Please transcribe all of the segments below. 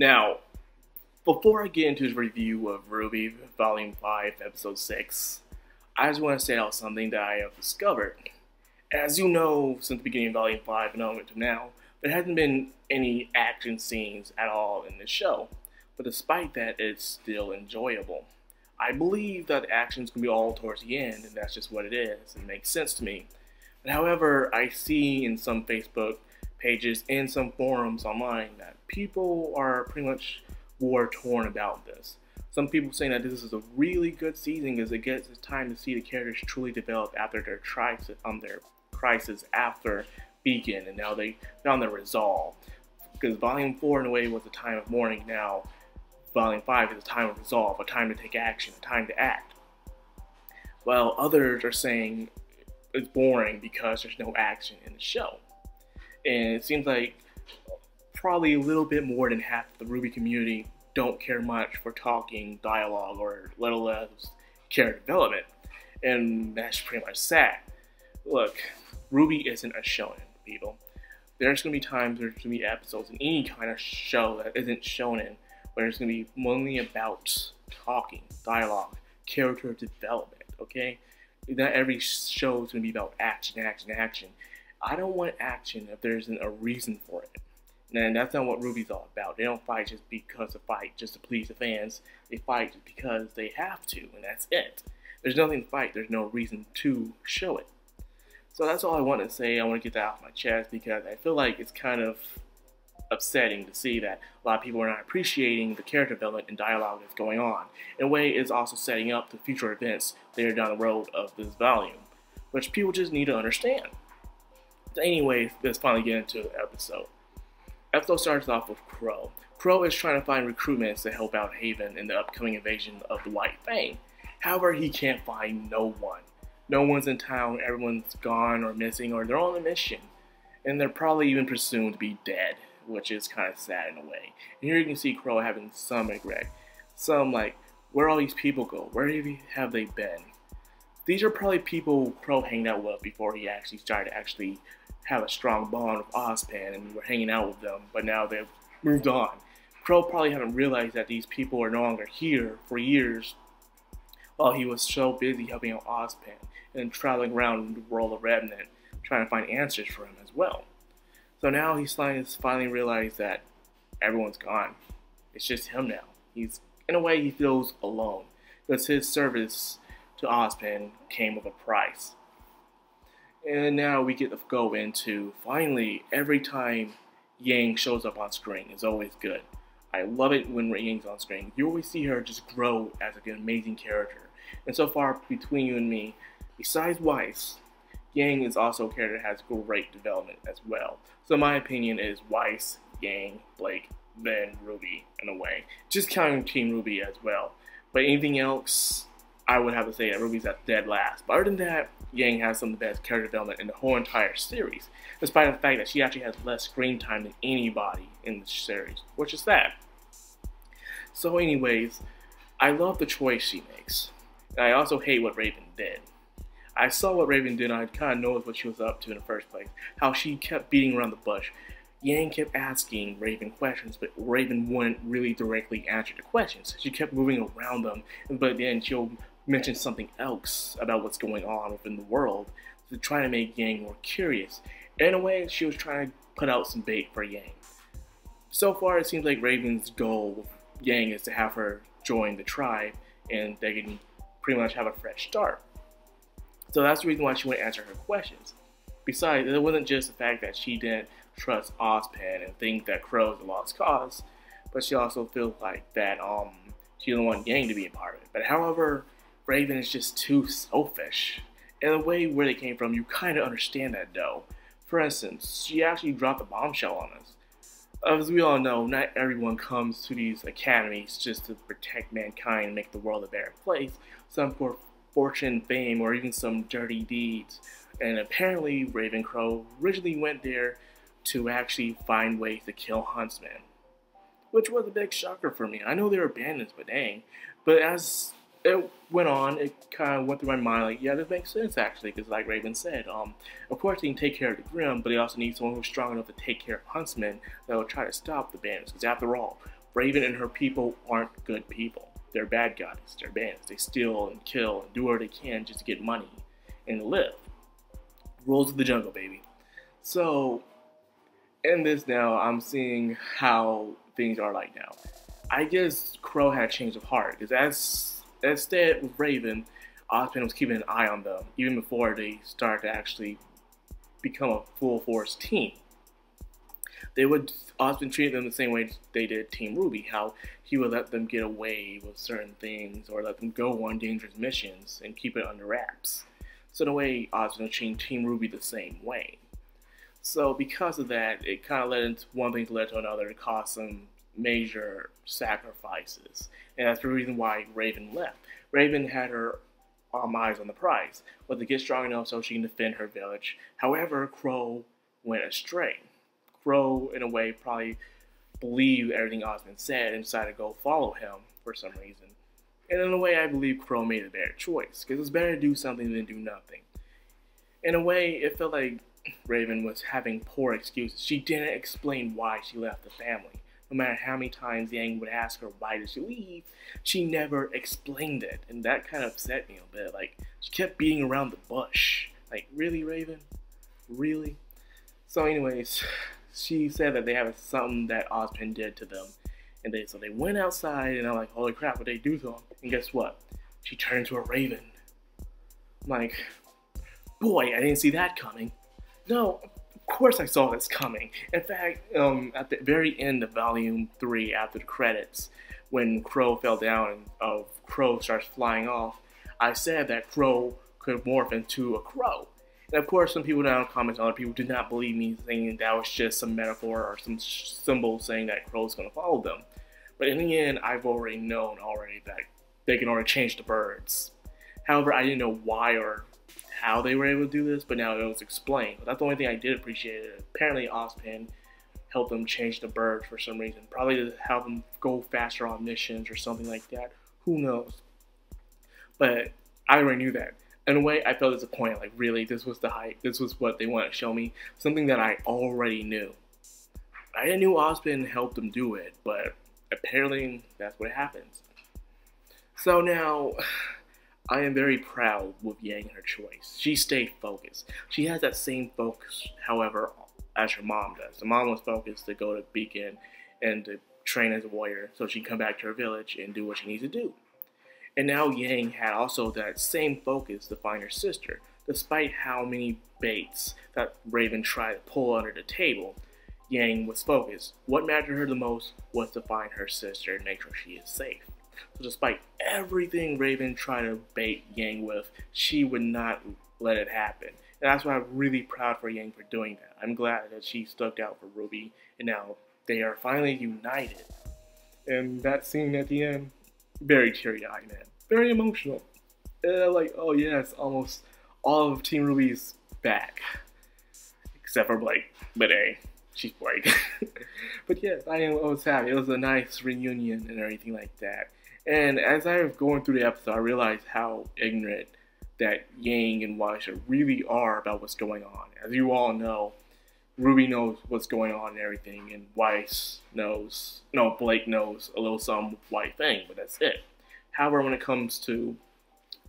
Now, before I get into this review of RWBY Volume 5, Episode 6, I just want to say out something that I have discovered. As you know, since the beginning of Volume 5 and on to now, there hasn't been any action scenes at all in this show. But despite that, it's still enjoyable. I believe that the action's going to be all towards the end, and that's just what it is. It makes sense to me. But however, I see in some Facebook pages and some forums online that people are pretty much war-torn about this. Some people saying that this is a really good season because it gets time to see the characters truly develop after their crisis after Beacon, and now they found their resolve. Because Volume 4 in a way was a time of mourning, now Volume 5 is a time of resolve, a time to take action, a time to act. While others are saying it's boring because there's no action in the show. And it seems like probably a little bit more than half of the RWBY community don't care much for talking, dialogue, or little less character development. And that's pretty much sad. Look, RWBY isn't a shonen, people. There's going to be times, there's going to be episodes in any kind of show that isn't shonen where it's going to be mainly about talking, dialogue, character development, okay? Not every show is going to be about action, action, action. I don't want action if there isn't a reason for it. And that's not what RWBY's all about. They don't fight just because to fight, just to please the fans. They fight because they have to, and that's it. There's nothing to fight. There's no reason to show it. So that's all I want to say. I want to get that off my chest because I feel like it's kind of upsetting to see that a lot of people are not appreciating the character development and dialogue that's going on. In a way, it's also setting up the future events later down the road of this volume, which people just need to understand. So anyways, let's finally get into the episode. Episode starts off with Qrow. Qrow is trying to find recruitments to help out Haven in the upcoming invasion of the White Fang. However, he can't find no one. No one's in town, everyone's gone or missing, or they're on a mission. And they're probably even presumed to be dead, which is kind of sad in a way. And here you can see Qrow having some regret. Some like, where all these people go? Where have they been? These are probably people Qrow hanged out with before he actually started to actually have a strong bond with Ozpan, and we were hanging out with them, but now they've moved on. Qrow probably haven't realized that these people are no longer here for years while he was so busy helping out Ozpan and traveling around the world of Remnant trying to find answers for him as well. So now he's finally realized that everyone's gone. It's just him now. In a way, he feels alone because his service to Ozpan came with a price. And now we get to go into, finally, every time Yang shows up on screen is always good. I love it when Yang's on screen. You always see her just grow as an amazing character. And so far, between you and me, besides Weiss, Yang is also a character that has great development as well. So my opinion is Weiss, Yang, Blake, then RWBY in a way. Just counting Team RWBY as well. But anything else, I would have to say that RWBY's at dead last. But other than that, Yang has some of the best character development in the whole entire series, despite the fact that she actually has less screen time than anybody in the series, which is sad. So anyways, I love the choice she makes. And I also hate what Raven did. I saw what Raven did and I kind of noticed what she was up to in the first place. How she kept beating around the bush. Yang kept asking Raven questions, but Raven wouldn't really directly answer the questions. She kept moving around them, but then she'll mention something else about what's going on within the world to try to make Yang more curious. In a way, she was trying to put out some bait for Yang. So far, it seems like Raven's goal with Yang is to have her join the tribe and they can pretty much have a fresh start. So that's the reason why she wouldn't answer her questions. Besides, it wasn't just the fact that she didn't trust Ozpan and think that Qrow is a lost cause, but she also feels like that she didn't want Yang to be a part of it. But however, Raven is just too selfish. In the way where they came from, you kind of understand that though. For instance, she actually dropped a bombshell on us. As we all know, not everyone comes to these academies just to protect mankind and make the world a better place. Some for fortune, fame, or even some dirty deeds. And apparently Ravencrow originally went there to actually find ways to kill Huntsman, which was a big shocker for me. I know they were bandits, but dang. But as it went on, it kind of went through my mind like, yeah, this makes sense actually, because like Raven said, of course they can take care of the Grimm, but they also need someone who's strong enough to take care of Huntsman that will try to stop the bandits, because after all, Raven and her people aren't good people. They're bad guys. They're bandits. They steal and kill and do whatever they can just to get money and live. Rules of the jungle, baby. So, in this now, I'm seeing how things are like now. I guess Crow had a change of heart, because instead with Raven, Ozpin was keeping an eye on them, even before they started to actually become a full-force team. Ozpin treated them the same way they did Team Ruby, how he would let them get away with certain things, or let them go on dangerous missions, and keep it under wraps. So in a way, Ozpin treated Team Ruby the same way. So because of that, it kind of led into one thing to lead to another, and caused some major sacrifices. And that's the reason why Raven left. Raven had her eyes on the prize, was to get strong enough so she can defend her village. However, Crow went astray. Crow, in a way, probably believed everything Ozpin said and decided to go follow him for some reason. And in a way, I believe Crow made a better choice, because it's better to do something than do nothing. In a way, it felt like Raven was having poor excuses. She didn't explain why she left the family. No matter how many times Yang would ask her why did she leave, she never explained it. And that kind of upset me a bit. Like, she kept beating around the bush. Like, really, Raven? Really? So anyways, she said that they have something that Ozpin did to them. And so they went outside, and I'm like, holy crap, what did they do to them? And guess what? She turned into a raven. I'm like, boy, I didn't see that coming. No, of course I saw this coming. In fact, at the very end of Volume 3, after the credits, when Crow fell down and Crow starts flying off, I said that Crow could morph into a crow. And of course, some people down in the comments, other people did not believe me, saying that was just some metaphor or some symbol saying that Crow's going to follow them. But in the end, I've already known that they can already change the birds. However, I didn't know why or how they were able to do this, but now it was explained. But that's the only thing I did appreciate. Apparently, Ozpin helped them change the birds for some reason. Probably to help them go faster on missions or something like that. Who knows? But I already knew that. In a way, I felt disappointed. Like, really, this was the hype. This was what they wanted to show me. Something that I already knew. I didn't know Ozpin helped them do it, but apparently that's what happens. So now, I am very proud with Yang and her choice. She stayed focused. She has that same focus, however, as her mom does. The mom was focused to go to Beacon and to train as a warrior so she can come back to her village and do what she needs to do. And now Yang had also that same focus to find her sister. Despite how many baits that Raven tried to pull under the table, Yang was focused. What mattered to her the most was to find her sister and make sure she is safe. So despite everything Raven tried to bait Yang with, she would not let it happen. And that's why I'm really proud for Yang for doing that. I'm glad that she stuck out for Ruby, and now they are finally united. And that scene at the end, very teary-eyed, man. Very emotional. Like, oh yes, almost all of Team Ruby's back. Except for Blake. But hey, she's Blake. But yes, I was happy. It was a nice reunion and everything like that. And as I was going through the episode, I realized how ignorant that Yang and Weiss really are about what's going on. As you all know, Ruby knows what's going on and everything, and Blake knows a little some white thing, but that's it. However, when it comes to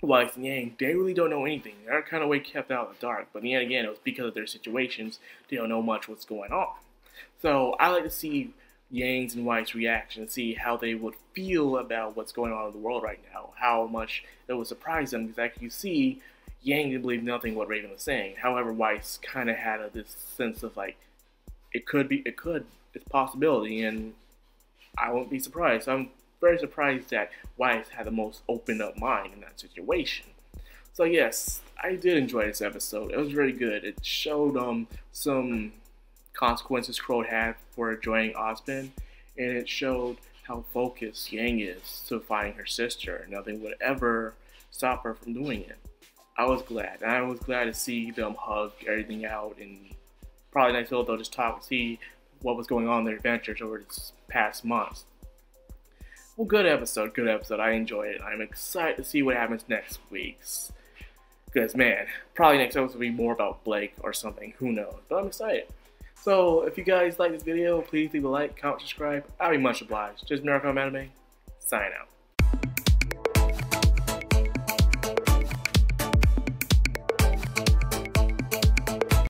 Weiss and Yang, they really don't know anything. They're kind of way kept out in the dark, but yet again, it was because of their situations, they don't know much what's going on. So I like to see Yang's and Weiss' reaction, see how they would feel about what's going on in the world right now, how much it would surprise them, because like you see, Yang didn't believe nothing what Raven was saying. However, Weiss kind of had this sense of like, it's a possibility, and I won't be surprised. So I'm very surprised that Weiss had the most opened up mind in that situation. So yes, I did enjoy this episode. It was very good. It showed some consequences Crow had for joining Ozpin, and it showed how focused Yang is to finding her sister. Nothing would ever stop her from doing it. I was glad. And I was glad to see them hug everything out, and probably nice little they'll just talk and see what was going on in their adventures over this past months. Well, good episode. I enjoyed it. I'm excited to see what happens next week. Because, man, probably next episode will be more about Blake or something. Who knows? But I'm excited. So, if you guys like this video, please leave a like, comment, subscribe. I'll be much obliged. Just Naruto Anime, sign out.